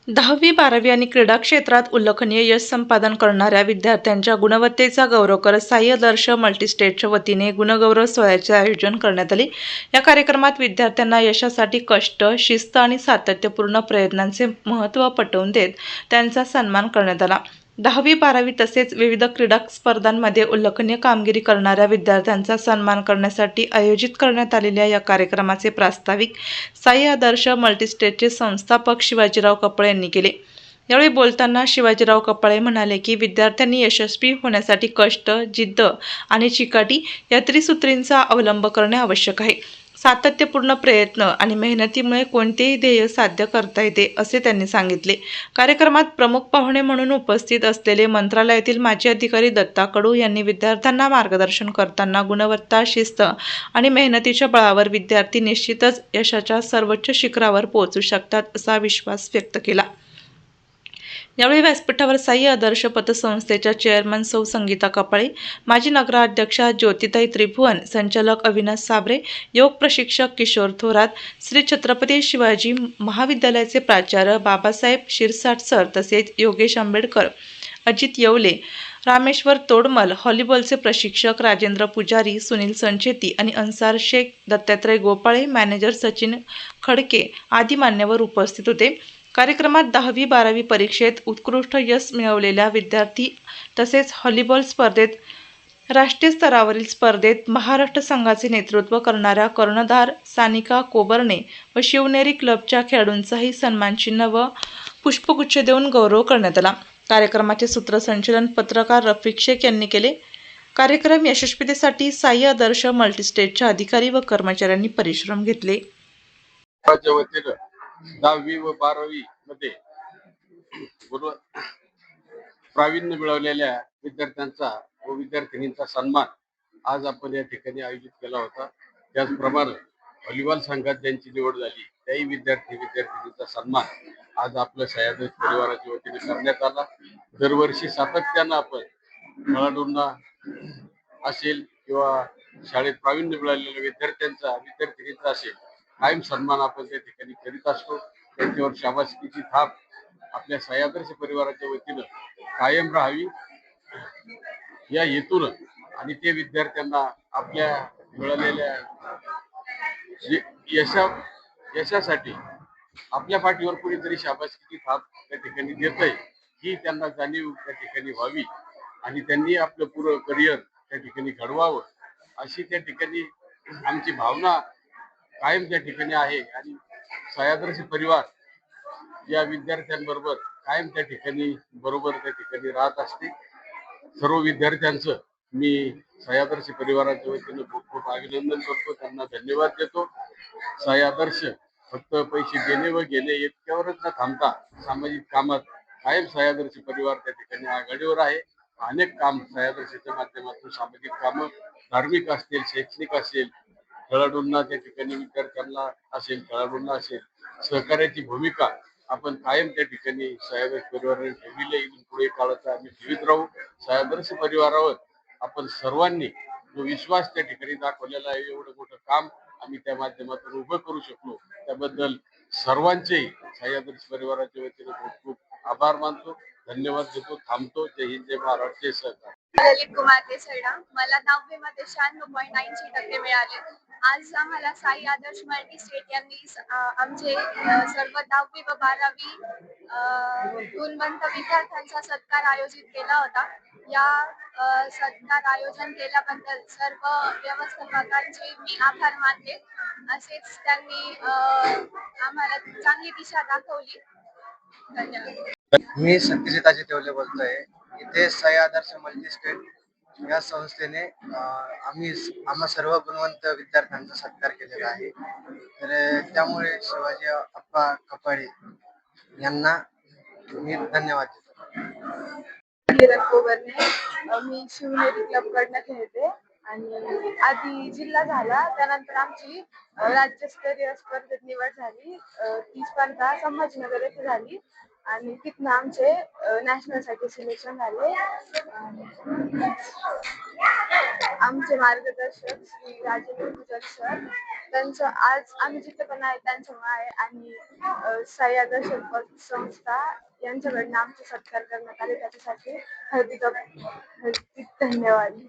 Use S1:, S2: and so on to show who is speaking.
S1: 10वी, 12वी आणि क्रीडा क्षेत्रात उल्लेखनीय यश संपादन करणाऱ्या विद्यार्थ्यांच्या गुणवत्तेचा गौरव करत साई आदर्श मल्टीस्टेटच्या वतीने गुणगौरव सोहळ्याचे आयोजन करण्यात आले. या कार्यक्रमात विद्यार्थ्यांना यशासाठी कष्ट, शिस्त आणि सातत्यपूर्ण प्रयत्नांचे महत्त्व पटवून देत त्यांचा सन्मान करण्यात आला. 10वी, 12वी तसेच विविध क्रीडा स्पर्धांमध्ये उल्लेखनीय कामगिरी करणाऱ्या विद्यार्थ्यांचा सन्मान करण्यासाठी आयोजित करण्यात आलेल्या या कार्यक्रमाचे प्रास्ताविक साई आदर्श मल्टीस्टेटचे संस्थापक शिवाजीराव कपळे यांनी केले. यावेळी बोलताना शिवाजीराव कपळे म्हणाले की विद्यार्थ्यांनी यशस्वी होण्यासाठी कष्ट, जिद्द आणि चिकाटी या त्रिसूत्रींचा अवलंब करणे आवश्यक आहे. सातत्यपूर्ण प्रयत्न आणि मेहनतीमुळे कोणतेही ध्येय साध्य करता येते, असे त्यांनी सांगितले. कार्यक्रमात प्रमुख पाहुणे म्हणून उपस्थित असलेले मंत्रालयातील माजी अधिकारी दत्ता कडू यांनी विद्यार्थ्यांना मार्गदर्शन करताना गुणवत्ता, शिस्त आणि मेहनतीच्या बळावर विद्यार्थी निश्चितच यशाच्या सर्वोच्च शिखरावर पोहोचू शकतात, असा विश्वास व्यक्त केला. यावेळी व्यासपीठावर साई आदर्श पतसंस्थेच्या चेअरमन सौ संगीता कपाळे, माजी नगराध्यक्षा ज्योतिताई त्रिभुवन, संचालक अविनाश साबरे, योग प्रशिक्षक किशोर थोरात, श्री छत्रपती शिवाजी महाविद्यालयाचे प्राचार्य बाबासाहेब शिरसाट सर तसेच योगेश आंबेडकर, अजित येवले, रामेश्वर तोडमल, व्हॉलीबॉलचे प्रशिक्षक राजेंद्र पुजारी, सुनील संचेती आणि अन्सार शेख, दत्तात्रय गोपाळे, मॅनेजर सचिन खडके आदी मान्यवर उपस्थित होते. कार्यक्रमात 10वी, 12वी परीक्षेत उत्कृष्ट यश मिळवलेल्या विद्यार्थी तसेच व्हॉलीबॉल स्पर्धेत राष्ट्रीय स्तरावरील स्पर्धेत महाराष्ट्र संघाचे नेतृत्व करणाऱ्या कर्णधार सानिका कोबर्णे व शिवनेरी क्लबच्या खेळाडूंचाही सन्मानचिन्ह व पुष्पगुच्छ देऊन गौरव करण्यात आला. कार्यक्रमाचे सूत्रसंचालन पत्रकार रफिक शेख यांनी केले. कार्यक्रम यशस्वीतेसाठी साई आदर्श मल्टीस्टेटच्या अधिकारी व कर्मचाऱ्यांनी परिश्रम घेतले.
S2: 10वी व 12वी मध्ये प्रावीण्य मिळवलेल्या विद्यार्थ्यांचा व विद्यार्थिनींचा सन्मान आज आपण या ठिकाणी आयोजित केला होता. त्याचप्रमाणे व्हॉलीबॉल संघात ज्यांची निवड झाली त्याही विद्यार्थिनींचा सन्मान आज आपल्या साई परिवाराच्या वतीने करण्यात आला. दरवर्षी सातत्यानं आपण खेळाडूंना असेल किंवा शाळेत प्रावीण्य मिळालेल्या विद्यार्थीनींचा असेल कायम सन्मान आपण त्या ठिकाणी करीत असतो. त्यांच्यावर शाबासकीची थाप आपल्या साई आदर्श परिवाराच्या वतीनं कायम राहावी या हेतूनं आणि ते विद्यार्थ्यांना आपल्या मिळालेल्या यशासाठी आपल्या पाठीवर कुणीतरी शाबासकीची थाप त्या ठिकाणी देतंय ही त्यांना जाणीव त्या ठिकाणी व्हावी आणि त्यांनी आपलं पुरं करिअर त्या ठिकाणी घडवावं अशी त्या ठिकाणी आमची भावना कायम त्या ठिकाणी आहे. आणि साई आदर्श परिवार या विद्यार्थ्यांबरोबर कायम त्या ठिकाणी राहत असते. सर्व विद्यार्थ्यांचं मी साई आदर्श परिवाराच्या वतीने खूप खूप अभिनंदन करतो, त्यांना धन्यवाद देतो. साई आदर्श फक्त पैसे देणे व घेणे इतक्यावरच न थांबता सामाजिक कामात कायम साई आदर्श परिवार त्या ठिकाणी आघाडीवर आहे. अनेक काम साई आदर्शच्या माध्यमातून सामाजिक कामं धार्मिक असतील, शैक्षणिक असेल, खेळाडूंना त्या ठिकाणी विद्यार्थ्यांना असेल, खेळाडूंना असेल सहकार्याची भूमिका आपण कायम त्या ठिकाणी साई आदर्श परिवाराने ठेवलेली आहे. इथून पुढे काळात आम्ही ठेवीत राहू. साई आदर्श परिवारावर आपण सर्वांनी जो विश्वास त्या ठिकाणी दाखवलेला आहे, एवढं मोठं काम आम्ही त्या माध्यमातून उभं करू शकलो त्याबद्दल सर्वांचे साई आदर्श परिवाराच्या वतीने खूप खूप आभार मानतो, धन्यवाद देतो, थांबतो. जय हिंद, जय महाराष्ट्र, जय सरकार.
S3: ललित कुमार देसाईडा. मला 10वी मध्ये 96.80% मिळाले. आज आम्हाला साई आदर्श मल्टीस्टेट यांनी आमचे सर्व 10वी व 12वी गुणवंत विद्यार्थ्यांचा सत्कार आयोजित केला होता. या सत्कार आयोजन केल्याबद्दल सर्व व्यवस्थापकांचे मी आभार मानते. असेच त्यांनी आम्हाला चांगली दिशा दाखवली. धन्यवाद.
S4: मी सत्यजित अजित येवले बोलतोय. इथे साई आदर्श मल्टीस्टेट या संस्थेने आम्हा सर्व गुणवंत विद्यार्थ्यांचा सत्कार केलेला आहे. तर त्यामुळे शिवाजी अप्पा कपाळे यांना मी धन्यवाद देतो.
S3: मी शिवनेरी क्लब कडनं खेळते आणि आधी जिल्हा झाला, त्यानंतर आमची राज्यस्तरीय स्पर्धेत निवड झाली. ती स्पर्धा संभाजीनगर येथे झाली. आणि तिथनं आमचे नॅशनलसाठी सिलेक्शन झाले. आमचे मार्गदर्शक श्री राजेंद्र गुजर सर, त्यांचं आज आम्ही जिथे पण आहे त्यांच्यामुळे आहे. आणि साई आदर्श संस्था यांच्याकडनं आमचा सत्कार करण्यात आले, त्याच्यासाठी हार्दिक हार्दिक धन्यवाद.